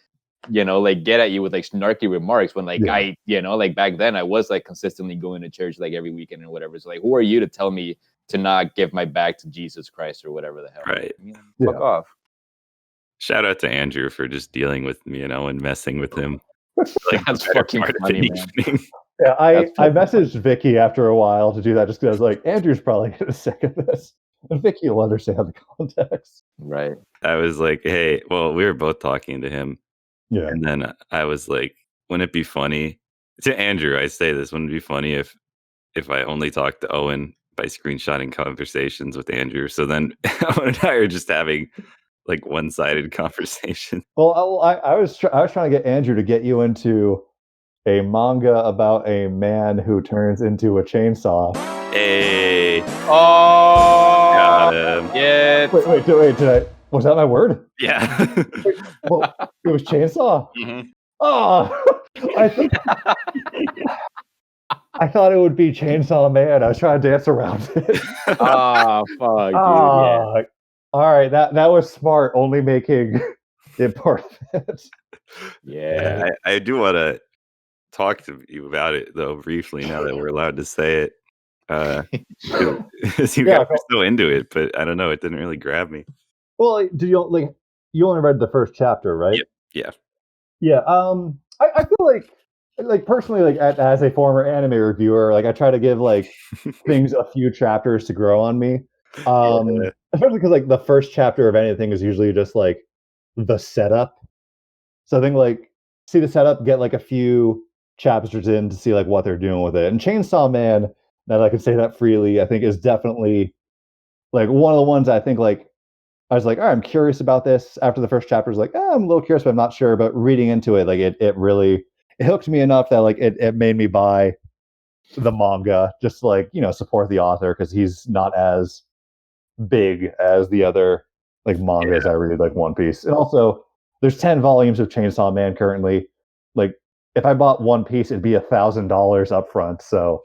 get at you with like snarky remarks when like I like back then I was like consistently going to church like every weekend or whatever. So like, who are you to tell me to not give my back to Jesus Christ or whatever the hell? Right. Fuck off. Shout out to Andrew for just dealing with me, and messing with him. Like that's fucking funny, man. Yeah, I messaged Vicky after a while to do that just because I was like, Andrew's probably getting sick of this. And Vicky will understand the context. Right. I was like, hey, well, we were both talking to him. Yeah. And then I was like, wouldn't it be funny? To Andrew, I say this, wouldn't it be funny if I only talked to Owen by screenshotting conversations with Andrew? So then Owen and I are just having like one-sided conversation. Well, I was trying to get Andrew to get you into a manga about a man who turns into a chainsaw. Hey. Oh. Got him. Yeah. Wait. Did I? Was that my word? Yeah. Wait, well, it was chainsaw. Mm-hmm. Oh, I thought it would be Chainsaw Man. I was trying to dance around it. Oh, fuck, dude. Yeah. All right, that was smart. Only making it part of it. Yeah. I do want to talk to you about it though briefly now that we're allowed to say it. You guys are so into it, but I don't know. It didn't really grab me. Well, you only read the first chapter, right? Yeah. I feel like personally, like as a former anime reviewer, like I try to give like things a few chapters to grow on me. Especially because like the first chapter of anything is usually just like the setup. So I think like see the setup, get like a few chapters in to see like what they're doing with it. And Chainsaw Man, that I can say that freely, I think is definitely like one of the ones I think like I was like, all right, I'm curious about this. After the first chapter, I was like, I'm a little curious, but I'm not sure. But reading into it, like it really hooked me enough that like it made me buy the manga just to, like, support the author because he's not as big as the other like mangas I read, like One Piece. And also there's 10 volumes of Chainsaw Man currently. Like if I bought One Piece, it'd be $1,000 up front. So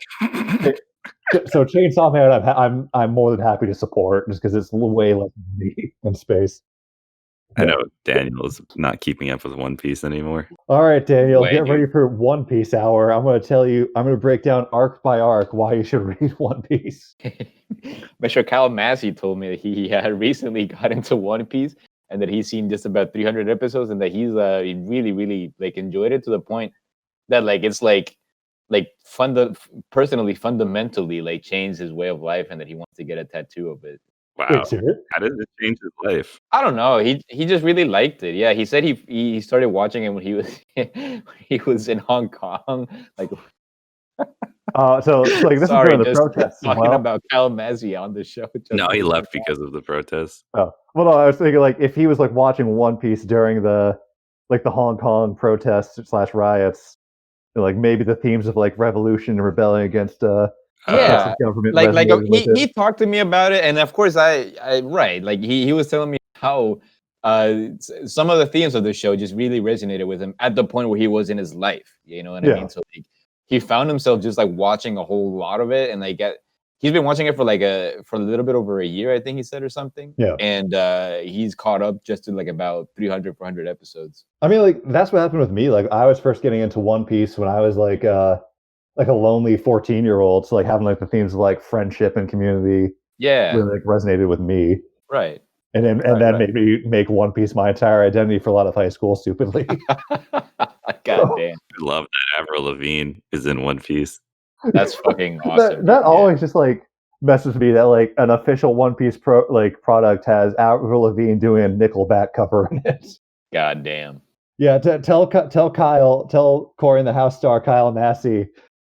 so Chainsaw Man, I'm more than happy to support just because it's way less money in space. I know Daniel is not keeping up with One Piece anymore. All right, Daniel, get ready for One Piece hour. I'm going to break down arc by arc why you should read One Piece. Mr. Kyle Massey told me that he had recently got into One Piece and that he's seen just about 300 episodes and that he's he really, really like enjoyed it to the point that like it's like fundamentally like changed his way of life and that he wants to get a tattoo of it. Wow. How did it change his life? I don't know. He just really liked it. Yeah, he said he started watching it when he was when he was in Hong Kong. Like, so like this is during the protests. Talking about Kyle Massey on the show. No, he left because of the protests. Oh well, no, I was thinking like if he was like watching One Piece during the Hong Kong protests / riots, like maybe the themes of like revolution and rebelling against government. Like he talked to me about it, and of course I right, like he was telling me how some of the themes of the show just really resonated with him at the point where he was in his life. You know what I mean? So like he found himself just like watching a whole lot of it, and like he's been watching it for a little bit over a year, I think he said, or something. Yeah. And he's caught up just to like about 300, 400 episodes. I mean, like that's what happened with me. Like I was first getting into One Piece when I was like a lonely 14-year-old. So like having like the themes of like friendship and community really like resonated with me. Right. And then made me make One Piece my entire identity for a lot of high school, stupidly. God damn. I love that Avril Lavigne is in One Piece. That's fucking awesome. that always just like messes with me that like an official One Piece product has Avril Lavigne doing a Nickelback cover in it. God damn. Yeah, tell Corey and the House star Kyle Massey,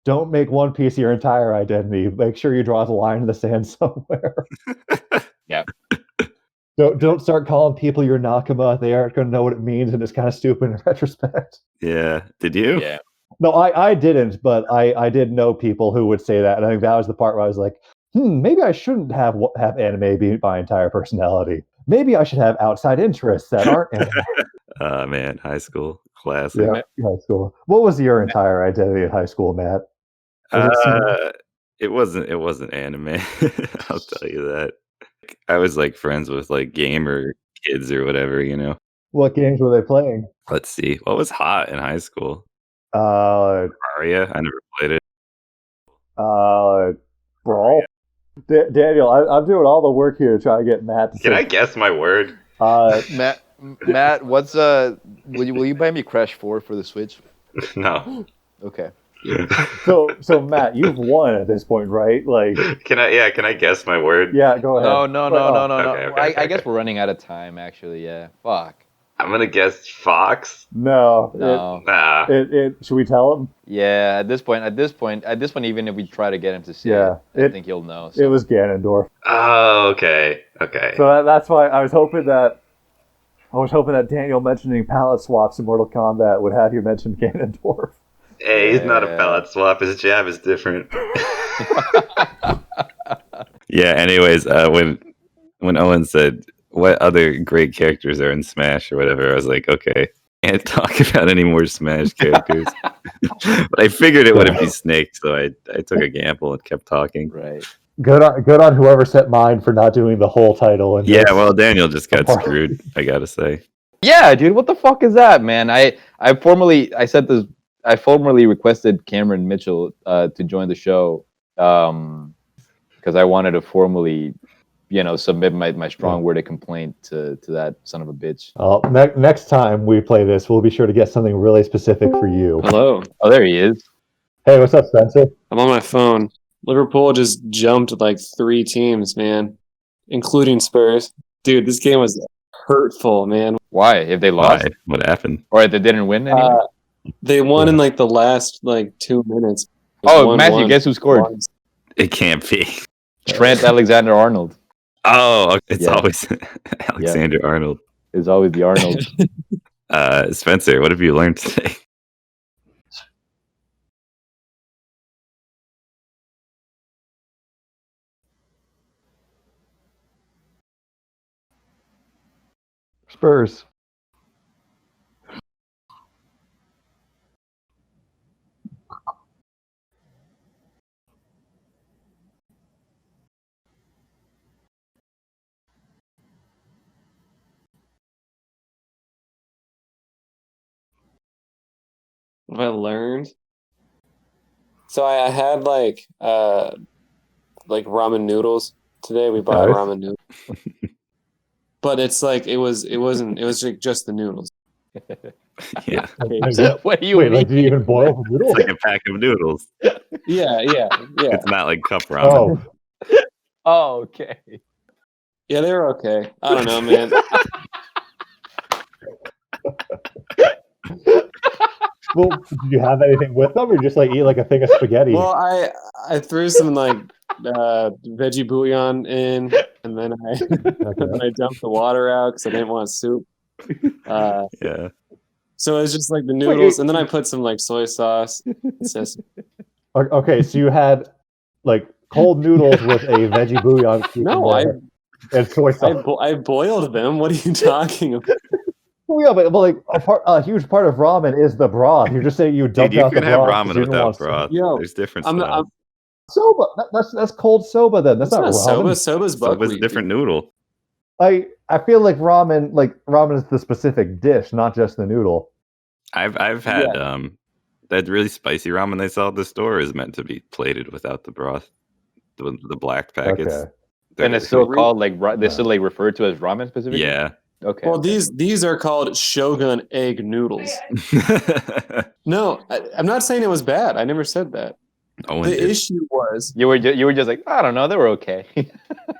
don't make One Piece your entire identity. Make sure you draw the line in the sand somewhere. Yeah. Don't start calling people your Nakama. They aren't going to know what it means, and it's kind of stupid in retrospect. Yeah. Did you? Yeah. No, I didn't, but I did know people who would say that, and I think that was the part where I was like, maybe I shouldn't have anime be my entire personality. Maybe I should have outside interests that aren't anime. Man, high school classic. Yeah, high school. What was your entire identity at high school, Matt? It wasn't anime. I'll tell you that. I was like friends with like gamer kids or whatever, you know. What games were they playing? Let's see. What was hot in high school? Maria. I never played it. Brawl. Daniel, I'm doing all the work here to try to get Matt. Can I guess my word? Matt, what's will you buy me Crash 4 for the Switch? No. Okay. So Matt, you've won at this point, right? Like, can I guess my word? Yeah, go ahead. No. Okay, I guess we're running out of time. Actually, yeah. Fuck. I'm gonna guess Fox. No. Nah. Should we tell him? Yeah. At this point, even if we try to get him to say I think he'll know. So. It was Ganondorf. Oh, okay. So that's why I was hoping that Daniel mentioning palette swaps in Mortal Kombat would have you mention Ganondorf. Hey, he's not a palette swap. His jab is different. Yeah. Anyways, when Owen said what other great characters are in Smash or whatever, I was like, okay, can't talk about any more Smash characters. But I figured it wouldn't be Snake, so I took a gamble and kept talking. Right. Good on whoever set mine for not doing the whole title. And yeah, well, Daniel just got screwed, I gotta say. Yeah, dude, what the fuck is that, man? I formally requested Cameron Mitchell to join the show because I wanted to formally, submit my strong word of complaint to that son of a bitch. Next time we play this, we'll be sure to get something really specific for you. Hello. Oh, there he is. Hey, what's up, Spencer? I'm on my phone. Liverpool just jumped like 3 teams, man, including Spurs. Dude, this game was hurtful, man. Why? If they lost? Why? What happened? Or if they didn't win anyway? They won in like the last 2 minutes. Matthew, guess who scored? It can't be. Trent Alexander-Arnold. Oh, it's always Alexander Arnold. It's always the Arnold. Spencer, what have you learned today? Spurs. What have I learned? So I had like ramen noodles today. We bought ramen noodles. But it's like it was just the noodles. Yeah. What do you mean? Like, did you even boil noodles? It's like a pack of noodles. Yeah. It's not like cup ramen. Oh, okay. Yeah, they were okay. I don't know, man. Well, did you have anything with them, or just like eat like a thing of spaghetti? Well, I threw some like veggie bouillon in, and then I dumped the water out because I didn't want soup. Yeah. So it was just like the noodles, and then I put some like soy sauce. Okay, so you had like cold noodles with a veggie bouillon. No, and soy sauce. I boiled them. What are you talking about? Well, yeah, but like a huge part of ramen is the broth. You're just saying you dumped out the broth. You can have ramen without broth. Yo, there's different stuff. Soba. That's cold soba then. That's not ramen. Soba. Soba's buckwheat. Soba's a different noodle. I feel like ramen is the specific dish, not just the noodle. I've had that really spicy ramen they sell at the store is meant to be plated without the broth. The black packets. Okay. And it's still called they're still like referred to as ramen specifically? Yeah. Okay. Well, these are called Shogun egg noodles. No, I'm not saying it was bad. I never said that. The issue was you were just like, I don't know, they were okay.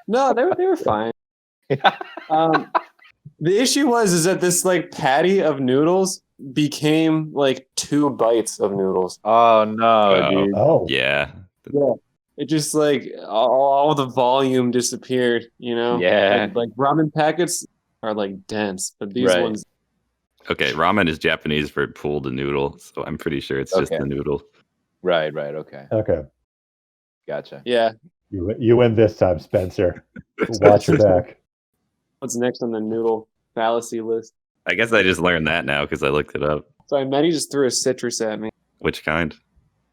No, they were fine. The issue is that this like patty of noodles became like 2 bites of noodles. Oh no, dude. Oh yeah. it just like all the volume disappeared, you know? Yeah. Like ramen packets are like dense, but these ones. Okay, ramen is Japanese for pool to noodle, so I'm pretty sure it's just the noodle. Right. Okay. Gotcha. Yeah. You win this time, Spencer. Watch your back. What's next on the noodle fallacy list? I guess I just learned that now because I looked it up. Sorry, Maddie just threw a citrus at me. Which kind?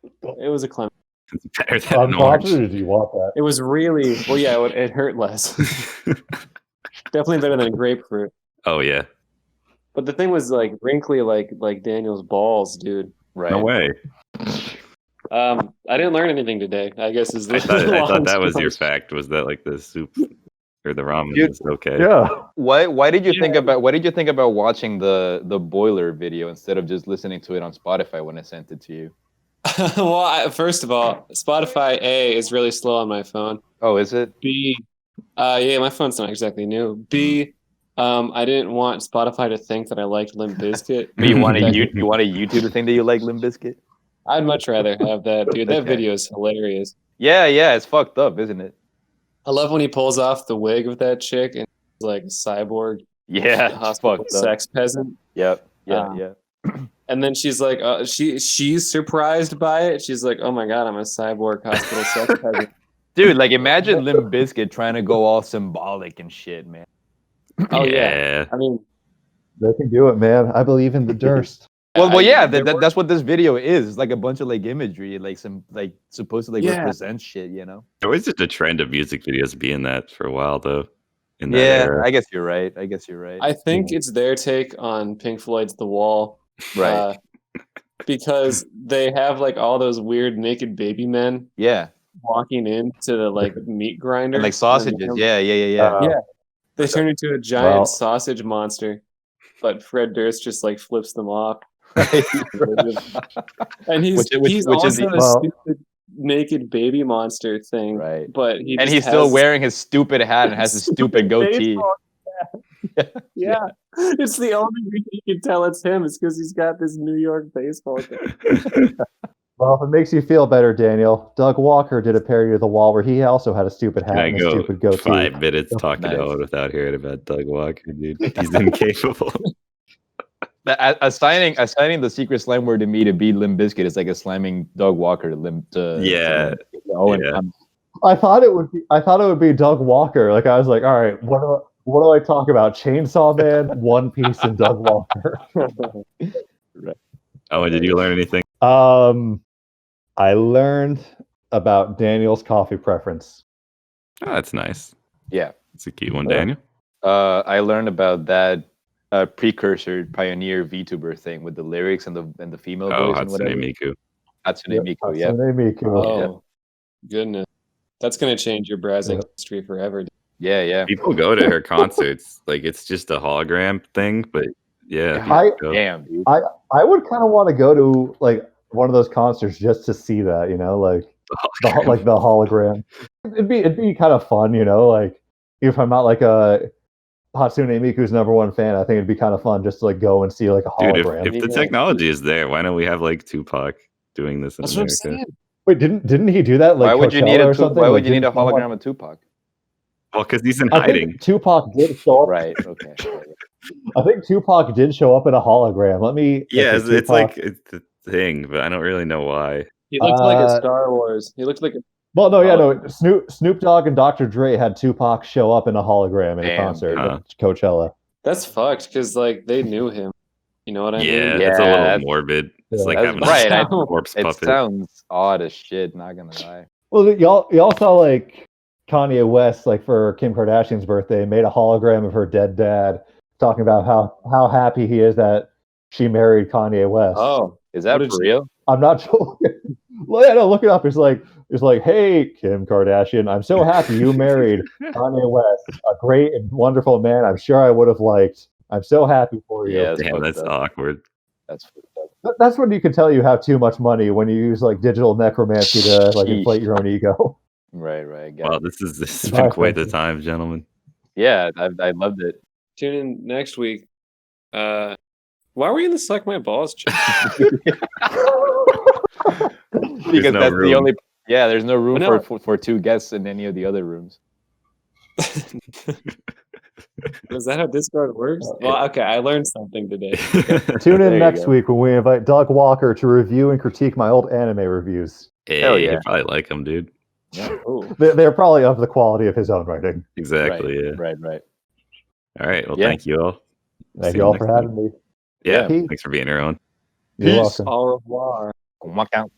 It was a clement. It's better than an orange. Did you want that? It was really it hurt less. Definitely better than grapefruit. Oh yeah. But the thing was like wrinkly, like Daniel's balls, dude. Right. No way. I didn't learn anything today. I guess is. I thought that was your fact. Was that like the soup or the ramen is okay? Yeah. Why did you think about watching the boiler video instead of just listening to it on Spotify when I sent it to you? Well, first of all, Spotify A is really slow on my phone. Oh, is it? B, yeah, my phone's not exactly new. B, I didn't want Spotify to think that I liked Limp Bizkit. But you want YouTube to think that you like Limp Bizkit? I'd much rather have that, dude. That video is hilarious. Yeah, it's fucked up, isn't it? I love when he pulls off the wig of that chick and he's like a cyborg. Yeah, hospital sex peasant. Yep. And then she's like, she's surprised by it. She's like, oh my god, I'm a cyborg hospital sex peasant. Dude, like imagine Limp Bizkit trying to go all symbolic and shit, man. Oh yeah. I mean, they can do it, man. I believe in the Durst. Well, yeah, that's what this video is. It's like a bunch of like imagery, like some like supposed to like represent shit, you know. There was just a trend of music videos being that for a while, though. In that era. I guess you're right. I think it's their take on Pink Floyd's The Wall, right? Because they have like all those weird naked baby men, walking into the like meat grinder, and like sausages. Yeah. They turn into a giant sausage monster, but Fred Durst just like flips them off. And he's also a stupid naked baby monster thing, right? But he's still wearing his stupid hat and has a stupid goatee. Yeah, it's the only reason you can tell it's him. It's because he's got this New York baseball thing. Well, if it makes you feel better, Daniel, Doug Walker did a parody of The Wall where he also had a stupid hat and a stupid goatee. 5 minutes talking about without hearing about Doug Walker, dude. He's incapable. Assigning the secret slang word to me to be Limp Bizkit is like assigning Doug Walker to Owen. Yeah. I thought it would be Doug Walker. Like I was like, all right, what do I talk about? Chainsaw Man, One Piece, and Doug Walker. Right. Oh, and did you learn anything? I learned about Daniel's coffee preference. Oh, that's nice. Yeah, it's a cute one, Daniel. I learned about that pioneer VTuber thing with the lyrics and the female voice and whatever. Hatsune Miku. Yeah. Oh, goodness. That's going to change your browsing history forever. Yeah. People go to her concerts. Like, it's just a hologram thing, but yeah. Damn, dude. I would kind of want to go to, like, one of those concerts just to see that, you know, like, the hologram. It'd be kind of fun, you know, like, if I'm not, like, a Hatsune Miku's #1 fan, I think it'd be kind of fun just to like go and see like a hologram. Dude, if the technology is there, why don't we have like Tupac doing this in America? Wait, didn't he do that? Like, why would you need a hologram of Tupac? Well, because he's in hiding. Tupac did show up. Right. Okay. I think Tupac did show up in a hologram. Let me. Yeah, it's like it's the thing, but I don't really know why. He looked like a Star Wars. He looked like a. Well, no. Snoop Dogg and Dr. Dre had Tupac show up in a hologram in a concert at Coachella. That's fucked because like they knew him. You know what I mean? Yeah, it's a little morbid. It's like having a corpse puppet. It sounds odd as shit. Not gonna lie. Well, y'all saw like Kanye West, like for Kim Kardashian's birthday, made a hologram of her dead dad, talking about how happy he is that she married Kanye West. Oh, is that for real? I'm not sure. Well, yeah, no, look it up. It's like, hey, Kim Kardashian, I'm so happy you married Kanye West, a great and wonderful man. I'm sure I would have liked. I'm so happy for you. Yeah, damn, that's awkward. That's when you can tell you have too much money, when you use like digital necromancy to like inflate your own ego. Right. Well, this has been quite the time, gentlemen. Yeah, I loved it. Tune in next week. Why were you in the Suck My Balls chat? Because Yeah, there's no room for two guests in any of the other rooms. Is that how Discord works? Well, okay, I learned something today. Tune in next week when we invite Doug Walker to review and critique my old anime reviews. Hey, you probably like them, dude. Yeah. They're probably of the quality of his own writing. Exactly. Right. All right. Well, thank you all. Thank you all for having me. Yeah. Thanks for being here, Owen. You're welcome. Au revoir. Count.